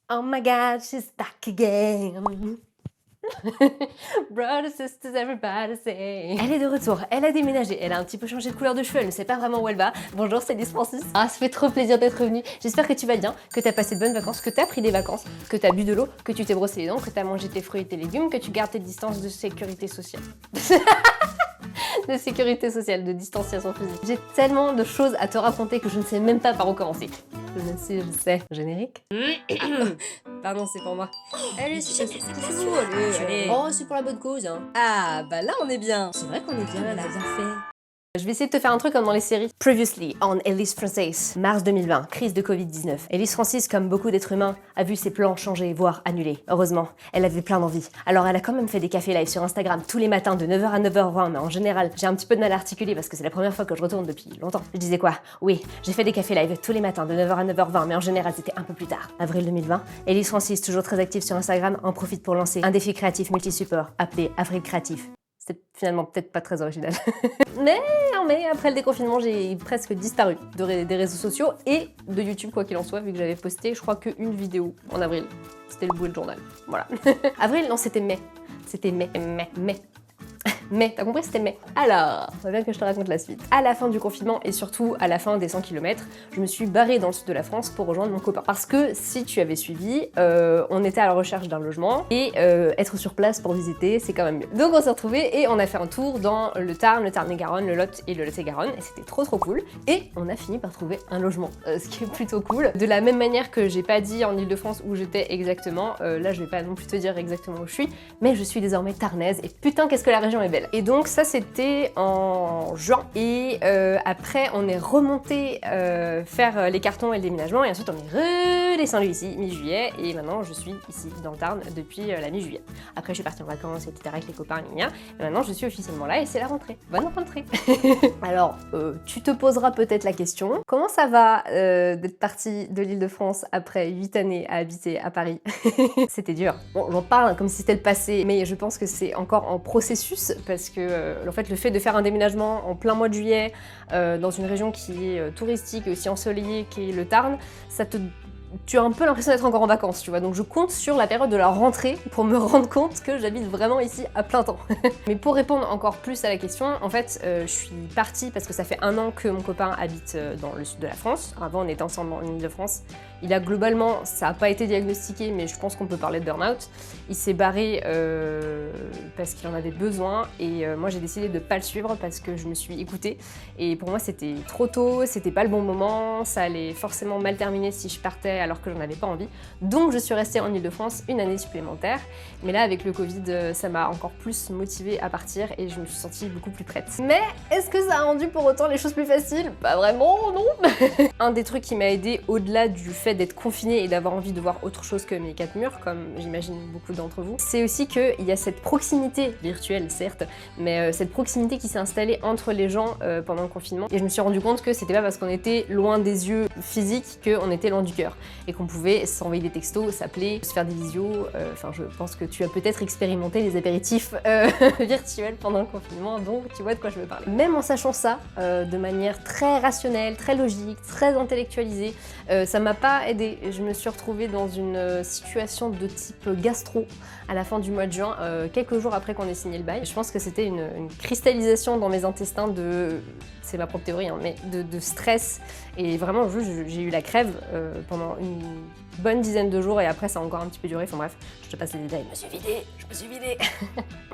Oh my god, she's back again. Brothers, sisters, everybody say. Elle est de retour, elle a déménagé, elle a un petit peu changé de couleur de cheveux, elle ne sait pas vraiment où elle va. Bonjour, c'est Lise Francis. Ah, ça fait trop plaisir d'être revenue. J'espère que tu vas bien, que tu as passé de bonnes vacances, que tu as pris des vacances, que tu as bu de l'eau, que tu t'es brossé les dents, que tu as mangé tes fruits et tes légumes, que tu gardes tes distances de sécurité sociale. De sécurité sociale, de distanciation physique. J'ai tellement de choses à te raconter que je ne sais même pas par où commencer. Je sais. Générique. Pardon, c'est pour moi. Allez, c'est vous, allez. Oh, c'est pour la bonne cause, hein. Ah, bah là, on est bien. C'est vrai qu'on est bien, là, bien fait. Je vais essayer de te faire un truc comme dans les séries. Previously on Elise Francis, mars 2020, crise de Covid-19. Elise Francis, comme beaucoup d'êtres humains, a vu ses plans changer, voire annulés. Heureusement, elle avait plein d'envie. Alors elle a quand même fait des cafés live sur Instagram tous les matins de 9h à 9h20, mais en général, j'ai un petit peu de mal à articuler parce que c'est la première fois que je retourne depuis longtemps. Je disais quoi? Oui, j'ai fait des cafés live tous les matins de 9h à 9h20, mais en général, c'était un peu plus tard. Avril 2020, Elise Francis, toujours très active sur Instagram, en profite pour lancer un défi créatif multi-support appelé Avril Créatif. C'est finalement peut-être pas très original. mais après le déconfinement, j'ai presque disparu des réseaux sociaux et de YouTube, quoi qu'il en soit, vu que j'avais posté, je crois, qu'une vidéo en avril. C'était le bullet journal. Voilà. Avril, non, c'était mai. C'était mai. Mais, t'as compris, c'était mai. Alors, ça va bien que je te raconte la suite. À la fin du confinement et surtout à la fin des 100 km, je me suis barrée dans le sud de la France pour rejoindre mon copain. Parce que si tu avais suivi, on était à la recherche d'un logement et être sur place pour visiter, c'est quand même mieux. Donc on s'est retrouvés et on a fait un tour dans le Tarn-et-Garonne, le Lot et le Lot-et-Garonne et c'était trop cool. Et on a fini par trouver un logement, ce qui est plutôt cool. De la même manière que j'ai pas dit en Ile-de-France où j'étais exactement, là je vais pas non plus te dire exactement où je suis, mais je suis désormais tarnaise et putain qu'est-ce que la région est belle. Et donc ça c'était en juin et après on est remonté faire les cartons et le déménagement et ensuite on est redescendu ici mi-juillet et maintenant je suis ici dans le Tarn depuis la mi-juillet. Après je suis partie en vacances etc avec les copains et maintenant je suis officiellement là et c'est la rentrée. Bonne rentrée. Alors tu te poseras peut-être la question, comment ça va d'être partie de l'Île-de-France après 8 années à habiter à Paris? C'était dur. Bon j'en parle comme si c'était le passé mais je pense que c'est encore en processus parce que en fait, le fait de faire un déménagement en plein mois de juillet dans une région qui est touristique et aussi ensoleillée qui est le Tarn, tu as un peu l'impression d'être encore en vacances, tu vois. Donc je compte sur la période de la rentrée pour me rendre compte que j'habite vraiment ici à plein temps. Mais pour répondre encore plus à la question, en fait, je suis partie parce que ça fait 1 an que mon copain habite dans le sud de la France. Avant, on était ensemble en Ile-de-France. Il a globalement, ça n'a pas été diagnostiqué, mais je pense qu'on peut parler de burn-out. Il s'est barré parce qu'il en avait besoin et moi j'ai décidé de ne pas le suivre parce que je me suis écoutée. Et pour moi c'était trop tôt, c'était pas le bon moment, ça allait forcément mal terminer si je partais alors que j'en avais pas envie. Donc je suis restée en Ile-de-France 1 année supplémentaire. Mais là avec le Covid, ça m'a encore plus motivée à partir et je me suis sentie beaucoup plus prête. Mais est-ce que ça a rendu pour autant les choses plus faciles? Pas vraiment, non. Un des trucs qui m'a aidée au-delà du fait d'être confinée et d'avoir envie de voir autre chose que mes 4 murs, comme j'imagine beaucoup d'entre vous, c'est aussi qu'il y a cette proximité, virtuelle certes, mais cette proximité qui s'est installée entre les gens pendant le confinement. Et je me suis rendu compte que c'était pas parce qu'on était loin des yeux physiques qu'on était loin du cœur. Et qu'on pouvait s'envoyer des textos, s'appeler, se faire des visios. Enfin, je pense que tu as peut-être expérimenté les apéritifs virtuels pendant le confinement, donc tu vois de quoi je veux parler. Même en sachant ça, de manière très rationnelle, très logique, très intellectualisée, ça m'a pas aidée. Je me suis retrouvée dans une situation de type gastro à la fin du mois de juin, quelques jours après qu'on ait signé le bail. Je pense que c'était une cristallisation dans mes intestins de... c'est ma propre théorie, hein, mais de stress. Et vraiment, j'ai eu la crève pendant une bonne dizaine de jours et après ça a encore un petit peu duré. Enfin bref, je te passe les détails. Je me suis vidée.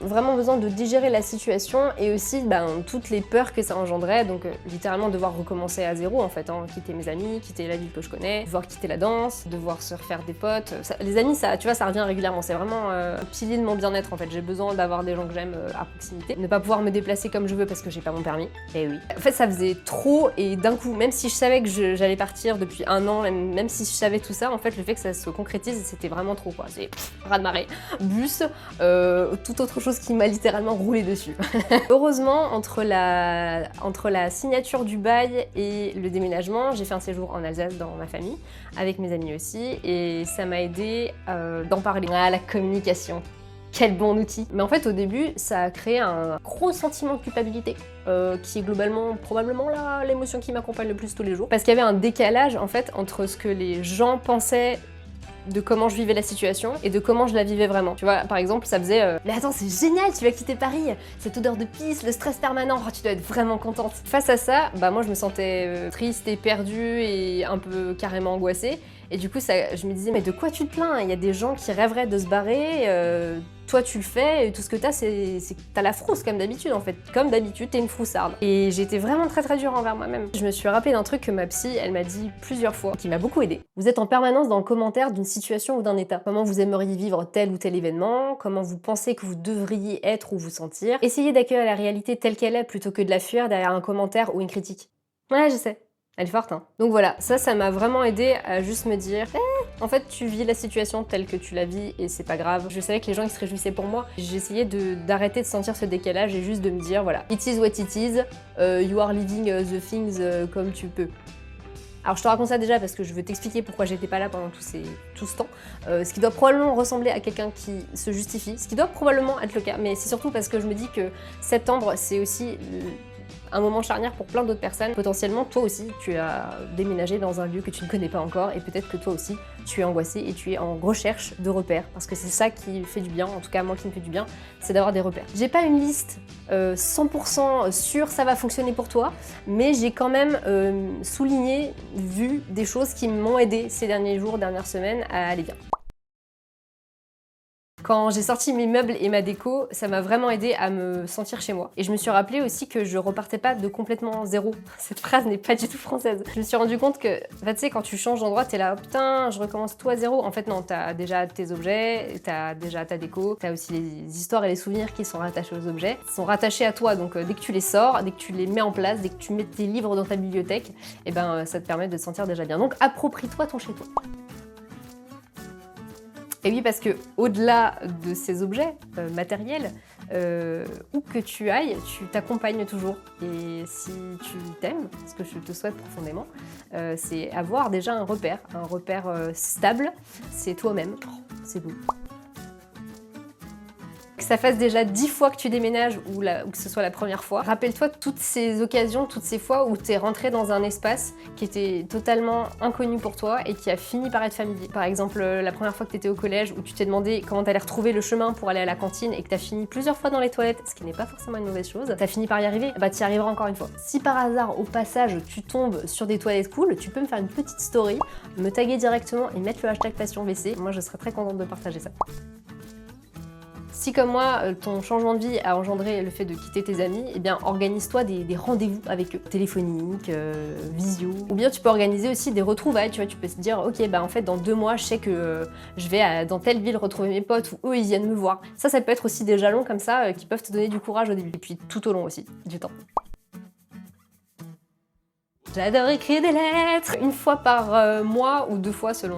Vraiment besoin de digérer la situation et aussi toutes les peurs que ça engendrait, donc littéralement devoir recommencer à zéro en fait, hein, quitter mes amis, quitter la ville que je connais, devoir quitter la danse, devoir se refaire des potes. Les amis, ça, tu vois, ça revient régulièrement, c'est vraiment un pilier de mon bien-être en fait, j'ai besoin d'avoir des gens que j'aime à proximité, ne pas pouvoir me déplacer comme je veux parce que j'ai pas mon permis, et oui. En fait ça faisait trop et d'un coup, même si je savais que j'allais partir depuis 1 an, même si je savais tout ça, en fait le fait que ça se concrétise, c'était vraiment trop quoi, c'est raz-de-marée, bus, toute autre chose qui m'a littéralement roulé dessus. Heureusement, entre la signature du bail et le déménagement, j'ai fait un séjour en Alsace dans ma famille, avec mes amis aussi, et ça m'a aidé d'en parler. Ah, la communication. Quel bon outil! Mais en fait, au début, ça a créé un gros sentiment de culpabilité, qui est globalement, probablement l'émotion qui m'accompagne le plus tous les jours. Parce qu'il y avait un décalage, en fait, entre ce que les gens pensaient de comment je vivais la situation et de comment je la vivais vraiment. Tu vois, par exemple, ça faisait mais attends, c'est génial, tu vas quitter Paris, cette odeur de pisse, le stress permanent, oh, tu dois être vraiment contente. Face à ça, bah moi je me sentais triste et perdue et un peu carrément angoissée. Et du coup, je me disais, mais de quoi tu te plains? Il y a des gens qui rêveraient de se barrer, toi tu le fais, et tout ce que t'as, c'est que t'as la frousse comme d'habitude en fait. Comme d'habitude, t'es une froussarde. Et j'ai été vraiment très dure envers moi-même. Je me suis rappelé d'un truc que ma psy, elle m'a dit plusieurs fois, qui m'a beaucoup aidée. Vous êtes en permanence dans le commentaire d'une situation ou d'un état. Comment vous aimeriez vivre tel ou tel événement, comment vous pensez que vous devriez être ou vous sentir. Essayez d'accueillir la réalité telle qu'elle est plutôt que de la fuir derrière un commentaire ou une critique. Ouais, je sais. Elle est forte, hein. Donc voilà, ça m'a vraiment aidé à juste me dire en fait, tu vis la situation telle que tu la vis et c'est pas grave. Je savais que les gens ils se réjouissaient pour moi. J'essayais d'arrêter de sentir ce décalage et juste de me dire voilà, it is what it is, you are living the things comme tu peux. Alors je te raconte ça déjà parce que je veux t'expliquer pourquoi j'étais pas là pendant tout ce temps. Ce qui doit probablement ressembler à quelqu'un qui se justifie, ce qui doit probablement être le cas, mais c'est surtout parce que je me dis que septembre c'est aussi un moment charnière pour plein d'autres personnes. Potentiellement, toi aussi, tu as déménagé dans un lieu que tu ne connais pas encore et peut-être que toi aussi, tu es angoissé et tu es en recherche de repères parce que c'est ça qui fait du bien, en tout cas moi qui me fait du bien, c'est d'avoir des repères. J'ai pas une liste 100% sûre ça va fonctionner pour toi, mais j'ai quand même souligné, vu des choses qui m'ont aidé ces derniers jours, dernières semaines à aller bien. Quand j'ai sorti mes meubles et ma déco, ça m'a vraiment aidé à me sentir chez moi. Et je me suis rappelé aussi que je repartais pas de complètement zéro. Cette phrase n'est pas du tout française. Je me suis rendu compte que, tu sais, quand tu changes d'endroit, t'es là, putain, je recommence tout à zéro. En fait, non, t'as déjà tes objets, t'as déjà ta déco, t'as aussi les histoires et les souvenirs qui sont rattachés aux objets. Ils sont rattachés à toi, donc dès que tu les sors, dès que tu les mets en place, dès que tu mets tes livres dans ta bibliothèque, et ben ça te permet de te sentir déjà bien. Donc approprie-toi ton chez-toi. Et oui, parce que au-delà de ces objets matériels, où que tu ailles, tu t'accompagnes toujours. Et si tu t'aimes, ce que je te souhaite profondément, c'est avoir déjà un repère stable, c'est toi-même. Oh, c'est beau. Que ça fasse déjà 10 fois que tu déménages ou que ce soit la première fois, rappelle-toi toutes ces occasions, toutes ces fois où tu es rentré dans un espace qui était totalement inconnu pour toi et qui a fini par être familier. Par exemple, la première fois que tu étais au collège où tu t'es demandé comment tu allais retrouver le chemin pour aller à la cantine et que tu as fini plusieurs fois dans les toilettes, ce qui n'est pas forcément une mauvaise chose, tu as fini par y arriver, bah tu y arriveras encore une fois. Si par hasard, au passage, tu tombes sur des toilettes cool, tu peux me faire une petite story, me taguer directement et mettre le hashtag PassionVC. Moi, je serais très contente de partager ça. Si comme moi, ton changement de vie a engendré le fait de quitter tes amis, eh bien organise-toi des rendez-vous avec eux, téléphoniques, visio. Ou bien tu peux organiser aussi des retrouvailles, tu vois, tu peux te dire ok bah en fait dans 2 mois je sais que je vais dans telle ville retrouver mes potes ou eux ils viennent me voir. Ça peut être aussi des jalons comme ça qui peuvent te donner du courage au début. Et puis tout au long aussi, du temps. J'adore écrire des lettres! Une fois par mois ou 2 fois selon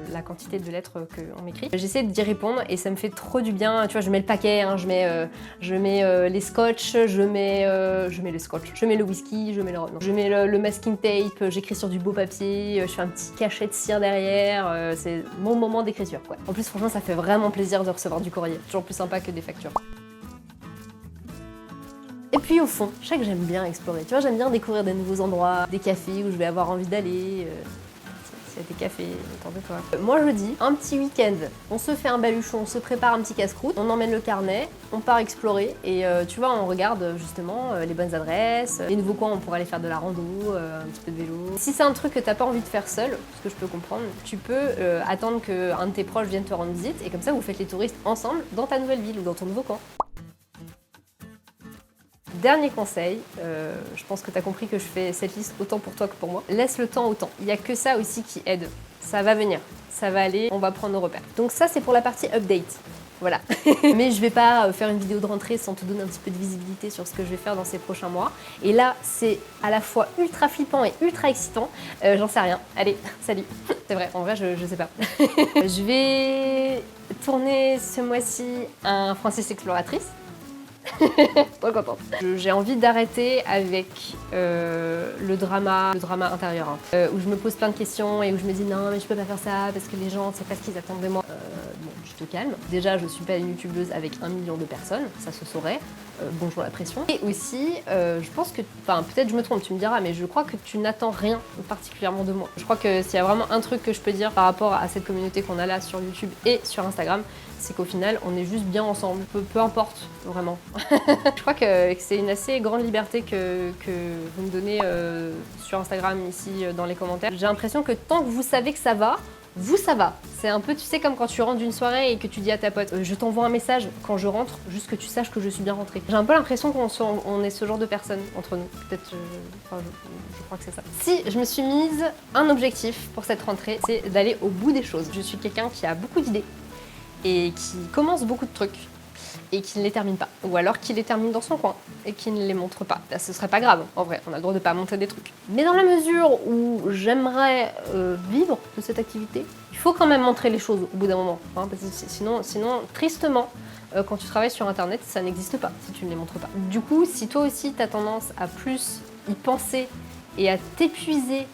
la quantité de lettres qu'on m'écrit. J'essaie d'y répondre et ça me fait trop du bien. Tu vois, je mets le paquet, hein, je mets les scotch, je mets le scotch, je mets le whisky, je mets le masking tape, j'écris sur du beau papier, je fais un petit cachet de cire derrière. C'est mon moment d'écriture, quoi. En plus, franchement, ça fait vraiment plaisir de recevoir du courrier. Toujours plus sympa que des factures. Et puis au fond, je sais que j'aime bien explorer, tu vois, j'aime bien découvrir des nouveaux endroits, des cafés où je vais avoir envie d'aller, s'il y a des cafés autour de toi. Moi je dis, un petit week-end, on se fait un baluchon, on se prépare un petit casse-croûte, on emmène le carnet, on part explorer et tu vois, on regarde justement les bonnes adresses, les nouveaux coins, on pourrait aller faire de la rando, un petit peu de vélo. Si c'est un truc que t'as pas envie de faire seul, ce que je peux comprendre, tu peux attendre qu'un de tes proches vienne te rendre visite et comme ça vous faites les touristes ensemble dans ta nouvelle ville ou dans ton nouveau coin. Dernier conseil, je pense que tu as compris que je fais cette liste autant pour toi que pour moi. Laisse le temps au temps. Il n'y a que ça aussi qui aide. Ça va venir, ça va aller, on va prendre nos repères. Donc ça, c'est pour la partie update. Voilà. Mais je vais pas faire une vidéo de rentrée sans te donner un petit peu de visibilité sur ce que je vais faire dans ces prochains mois. Et là, c'est à la fois ultra flippant et ultra excitant. J'en sais rien. Allez, salut. C'est vrai, en vrai, je sais pas. Je vais tourner ce mois-ci un Francis Exploratrice. Trop contente. J'ai envie d'arrêter avec le drama intérieur, hein, où je me pose plein de questions et où je me dis non mais je peux pas faire ça parce que les gens c'est pas ce qu'ils attendent de moi. Bon, je te calme. Déjà, je suis pas une youtubeuse avec 1 million de personnes, ça se saurait. Bonjour la pression. Et aussi, je pense que, enfin peut-être je me trompe, tu me diras, mais je crois que tu n'attends rien particulièrement de moi. Je crois que s'il y a vraiment un truc que je peux dire par rapport à cette communauté qu'on a là sur YouTube et sur Instagram, c'est qu'au final, on est juste bien ensemble, peu importe, vraiment. Je crois que c'est une assez grande liberté que vous me donnez sur Instagram, ici, dans les commentaires. J'ai l'impression que tant que vous savez que ça va, vous, ça va. C'est un peu, tu sais, comme quand tu rentres d'une soirée et que tu dis à ta pote je t'envoie un message quand je rentre, juste que tu saches que je suis bien rentrée. J'ai un peu l'impression qu'on est ce genre de personnes entre nous. Peut-être, je crois que c'est ça. Si je me suis mise un objectif pour cette rentrée, c'est d'aller au bout des choses. Je suis quelqu'un qui a beaucoup d'idées et qui commence beaucoup de trucs et qui ne les termine pas. Ou alors qui les termine dans son coin et qui ne les montre pas. Bah, ce serait pas grave, en vrai, on a le droit de pas montrer des trucs. Mais dans la mesure où j'aimerais vivre de cette activité, il faut quand même montrer les choses au bout d'un moment. Hein, parce que sinon, tristement, quand tu travailles sur internet, ça n'existe pas si tu ne les montres pas. Du coup, si toi aussi tu as tendance à plus y penser et à t'épuiser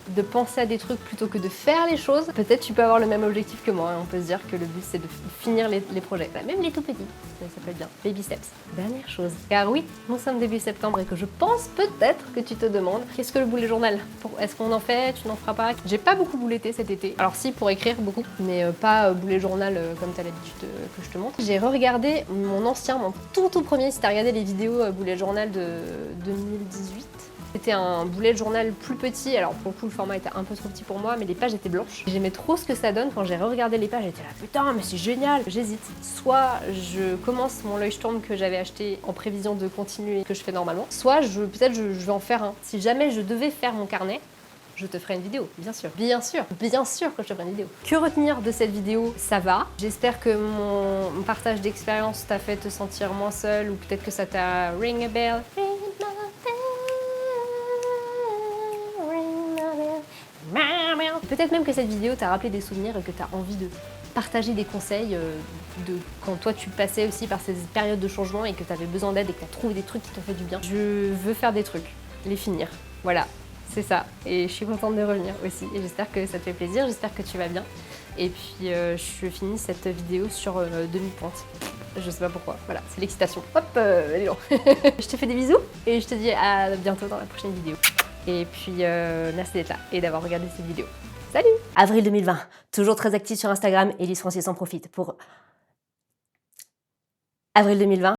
de penser à des trucs plutôt que de faire les choses, peut-être tu peux avoir le même objectif que moi, et on peut se dire que le but c'est de finir les projets. Bah, même les tout petits, ça peut être bien. Baby steps. Dernière chose, car oui, nous sommes début septembre et que je pense peut-être que tu te demandes qu'est-ce que le bullet journal? Est-ce qu'on en fait? Tu n'en feras pas? J'ai pas beaucoup bouletté cet été. Alors si, pour écrire beaucoup, mais pas bullet journal comme t'as l'habitude que je te montre. J'ai re-regardé mon tout premier, si t'as regardé les vidéos bullet journal de 2018. C'était un bullet journal plus petit, alors pour le coup le format était un peu trop petit pour moi, mais les pages étaient blanches. J'aimais trop ce que ça donne, quand j'ai re-regardé les pages, j'étais là putain mais c'est génial. J'hésite, soit je commence mon Leuchtturm que j'avais acheté en prévision de continuer, que je fais normalement, soit peut-être je vais en faire un. Si jamais je devais faire mon carnet, je te ferai une vidéo, bien sûr. Bien sûr que je te ferai une vidéo. Que retenir de cette vidéo? Ça va. J'espère que mon partage d'expérience t'a fait te sentir moins seule, ou peut-être que ça t'a ring a bell. Peut-être même que cette vidéo t'a rappelé des souvenirs et que t'as envie de partager des conseils de quand toi tu passais aussi par ces périodes de changement et que t'avais besoin d'aide et que t'as trouvé des trucs qui t'ont fait du bien. Je veux faire des trucs, les finir. Voilà, c'est ça. Et je suis contente de revenir aussi. Et j'espère que ça te fait plaisir, j'espère que tu vas bien. Et puis je finis cette vidéo sur demi-pointe. Je sais pas pourquoi, voilà, c'est l'excitation. Hop, allez non. Je te fais des bisous et je te dis à bientôt dans la prochaine vidéo. Et puis merci d'être là et d'avoir regardé cette vidéo. Salut! Avril 2020, toujours très active sur Instagram, Elise Francis en profite pour avril 2020.